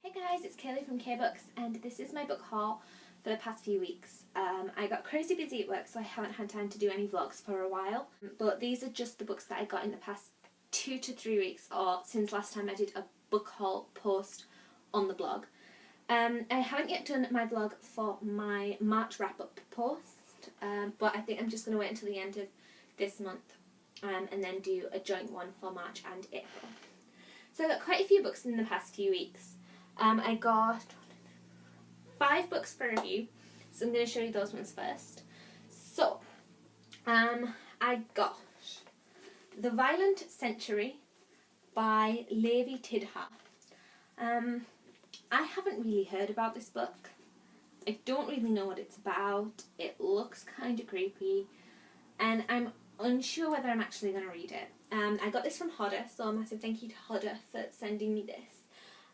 Hey guys, it's Kaylee from K-Books and this is my book haul for the past few weeks. I got crazy busy at work so I haven't had time to do any vlogs for a while, but these are just the books that I got in the past 2 to 3 weeks, or since last time I did a book haul post on the blog. I haven't yet done my vlog for my March wrap-up post, but I think I'm just going to wait until the end of this month and then do a joint one for March and April. So I got quite a few books in the past few weeks. I got 5 books for review, so I'm going to show you those ones first. So, I got The Violent Century by Levi Tidhar. I haven't really heard about this book. I don't really know what it's about. It looks kind of creepy, and I'm unsure whether I'm actually going to read it. I got this from Hodder, so a massive thank you to Hodder for sending me this.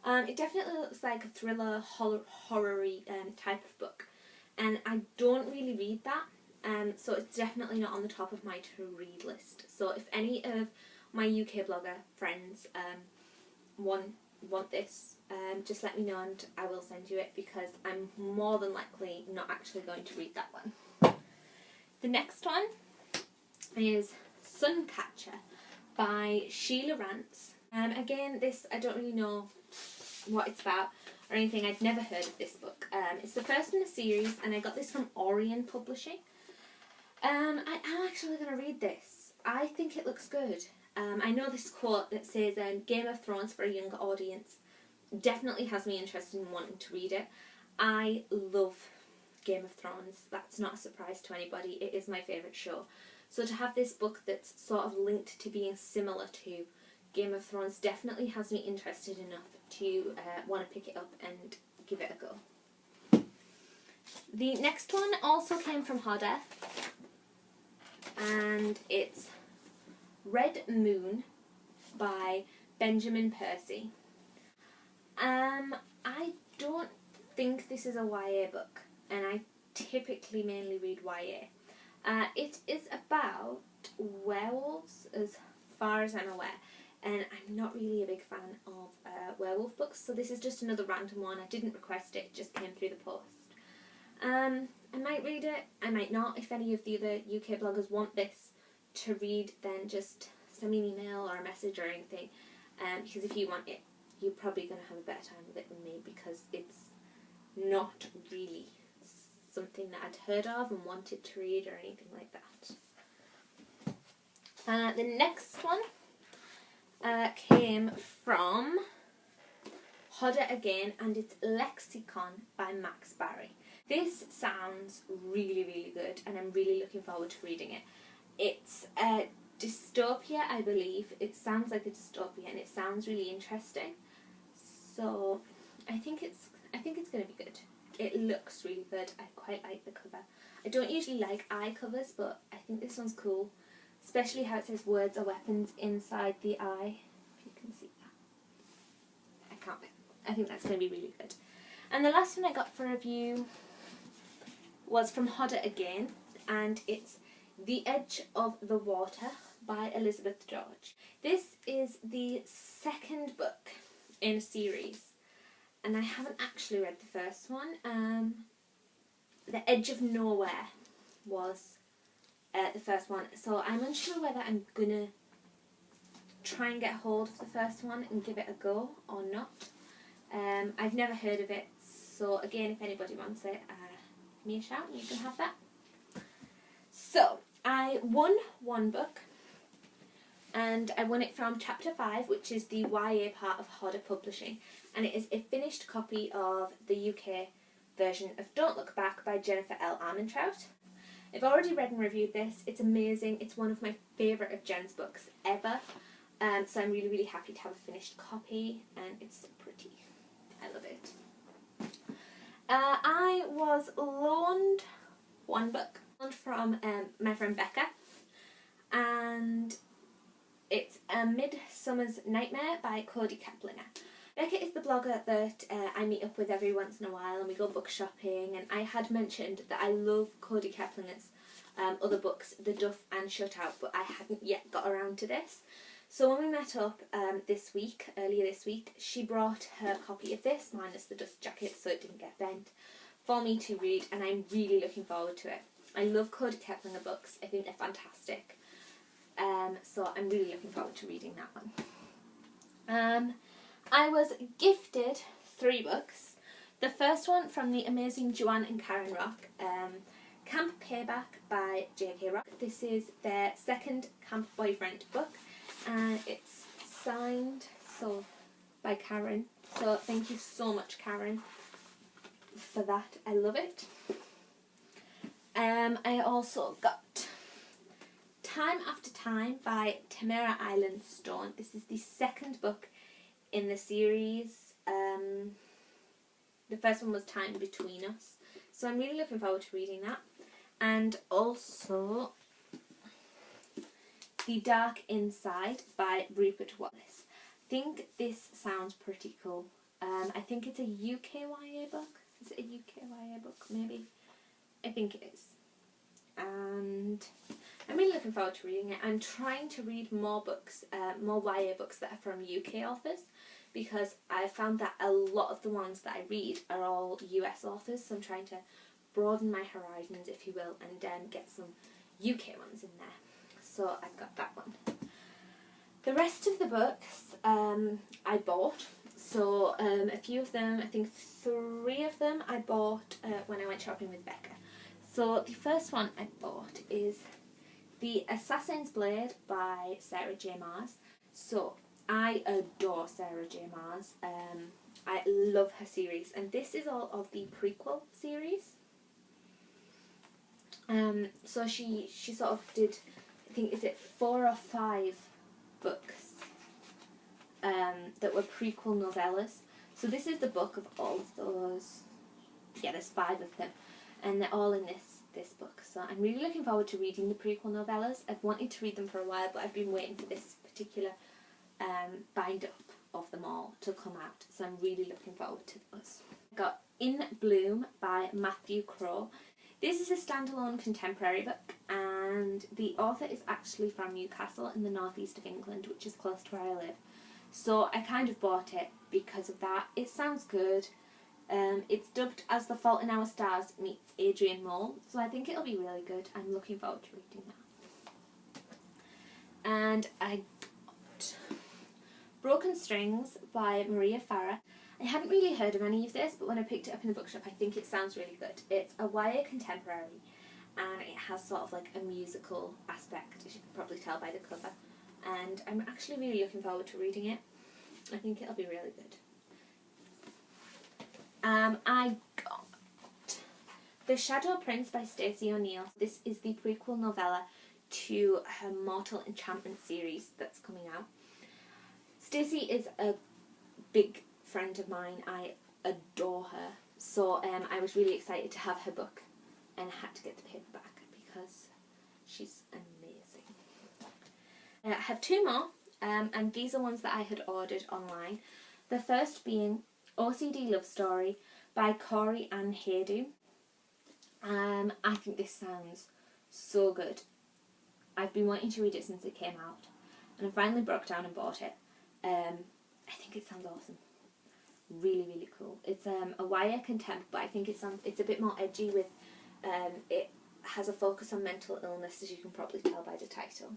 It definitely looks like a thriller, horror-y type of book, and I don't really read that, so it's definitely not on the top of my to-read list. So if any of my UK blogger friends want this, just let me know and I will send you it, because I'm more than likely not actually going to read that one. The next one is Suncatcher by Sheila Rance. Again, this I don't really know what it's about or anything. I'd never heard of this book. It's the first in a series, and I got this from Orion Publishing. I am actually going to read this. I think it looks good. I know this quote that says Game of Thrones for a younger audience definitely has me interested in wanting to read it. I love Game of Thrones. That's not a surprise to anybody. It is my favourite show. So to have this book that's sort of linked to being similar to Game of Thrones definitely has me interested enough to want to pick it up and give it a go. The next one also came from Hodder, and it's Red Moon by Benjamin Percy. I don't think this is a YA book, and I typically mainly read YA. It is about werewolves as far as I'm aware, and I'm not really a big fan of werewolf books, so this is just another random one. I didn't request it, it just came through the post. I might read it, I might not. If any of the other UK bloggers want this to read, then just send me an email or a message or anything, because if you want it, you're probably going to have a better time with it than me, because it's not really something that I'd heard of and wanted to read or anything like that. The next one came from Hodder again, and it's Lexicon by Max Barry. This sounds really, really good, and I'm really looking forward to reading it. It's a dystopia, I believe. It sounds like a dystopia, and it sounds really interesting. So I think it's going to be good. It looks really good. I quite like the cover. I don't usually like eye covers, but I think this one's cool. Especially how it says words are weapons inside the eye. If you can see that. I can't wait. I think that's going to be really good. And the last one I got for review was from Hodder again, and it's The Edge of the Water by Elizabeth George. This is the second book in a series, and I haven't actually read the first one. The Edge of Nowhere was the first one, so I'm unsure whether I'm gonna try and get hold of the first one and give it a go or not. I've never heard of it, so again, if anybody wants it, give me a shout and you can have that. So I won one book, and I won it from Chapter 5, which is the YA part of Hodder Publishing, and it is a finished copy of the UK version of Don't Look Back by Jennifer L. Armentrout. I've already read and reviewed this. It's amazing. It's one of my favourite of Jen's books ever, so I'm really, really happy to have a finished copy, and it's pretty. I love it. I was loaned one book from my friend Becca, and it's A Midsummer's Nightmare by Cody Kaplinger. Becca is the blogger that I meet up with every once in a while, and we go book shopping, and I had mentioned that I love Cody Kaplinger's other books, The Duff and Shut Out, but I hadn't yet got around to this. So when we met up earlier this week, she brought her copy of this, minus the dust jacket so it didn't get bent, for me to read, and I'm really looking forward to it. I love Coda Keplinger books. I think they're fantastic. So I'm really looking forward to reading that one. I was gifted 3 books. The first one from the amazing Joanne and Karen Rock, Camp Payback by J.K. Rock. This is their second Camp Boyfriend book, and it's signed by Karen. So thank you so much, Karen, for that. I love it. I also got Time After Time by Tamara Island Stone. This is the second book in the series. The first one was Time Between Us. So I'm really looking forward to reading that. And also The Dark Inside by Rupert Wallace. I think this sounds pretty cool. I think it's a UKYA book. Is it a UKYA book, maybe? I think it is. And I'm really looking forward to reading it. I'm trying to read more books, more YA books that are from UK authors, because I found that a lot of the ones that I read are all US authors, so I'm trying to broaden my horizons, if you will, and get some UK ones in there. So I've got that one. The rest of the books I bought. So a few of them, I think 3 of them I bought when I went shopping with Becca. So the first one I bought is The Assassin's Blade by Sarah J Maas. So I adore Sarah J Maas. I love her series, and this is all of the prequel series. So she sort of did, I think, is it 4 or 5 books that were prequel novellas. So this is the book of all of those. Yeah, there's 5 of them, and they're all in this book. So I'm really looking forward to reading the prequel novellas. I've wanted to read them for a while, but I've been waiting for this particular bind up of them all to come out. So I'm really looking forward to those. I got In Bloom by Matthew Crowe. This is a standalone contemporary book, and the author is actually from Newcastle in the northeast of England, which is close to where I live. So I kind of bought it because of that. It sounds good. It's dubbed as The Fault in Our Stars meets Adrian Mole, so I think it'll be really good. I'm looking forward to reading that. And I got Broken Strings by Maria Farah. I hadn't really heard of any of this, but when I picked it up in the bookshop, I think it sounds really good. It's a YA contemporary, and it has sort of like a musical aspect, as you can probably tell by the cover. And I'm actually really looking forward to reading it. I think it'll be really good. I got The Shadow Prince by Stacey O'Neill. This is the prequel novella to her Mortal Enchantment series that's coming out. Stacey is a big friend of mine. I adore her. So I was really excited to have her book, and I had to get the paperback because she's amazing. I have 2 more, and these are ones that I had ordered online. The first being OCD Love Story by Corey Ann Haydu. I think this sounds so good. I've been wanting to read it since it came out, and I finally broke down and bought it. I think it sounds awesome. Really, really cool. It's a YA contempt, but I think it's a bit more edgy. With it has a focus on mental illness, as you can probably tell by the title.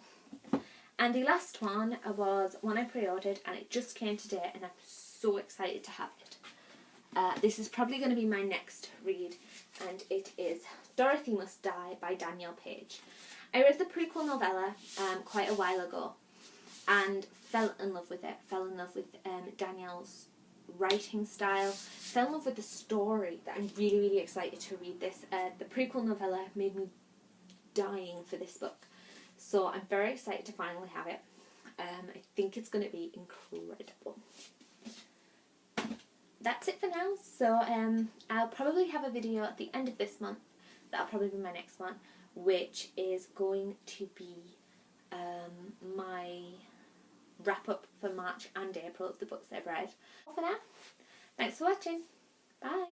And the last one was one I pre-ordered, and it just came today, and I'm so excited to have it. This is probably going to be my next read, and it is Dorothy Must Die by Danielle Page. I read the prequel novella quite a while ago, and fell in love with it. Fell in love with Danielle's writing style. Fell in love with the story. That I'm really, really excited to read this. The prequel novella made me dying for this book, so I'm very excited to finally have it. I think it's going to be incredible. That's it for now. So I'll probably have a video at the end of this month. That'll probably be my next one, which is going to be my wrap up for March and April of the books I've read. For now, thanks for watching. Bye.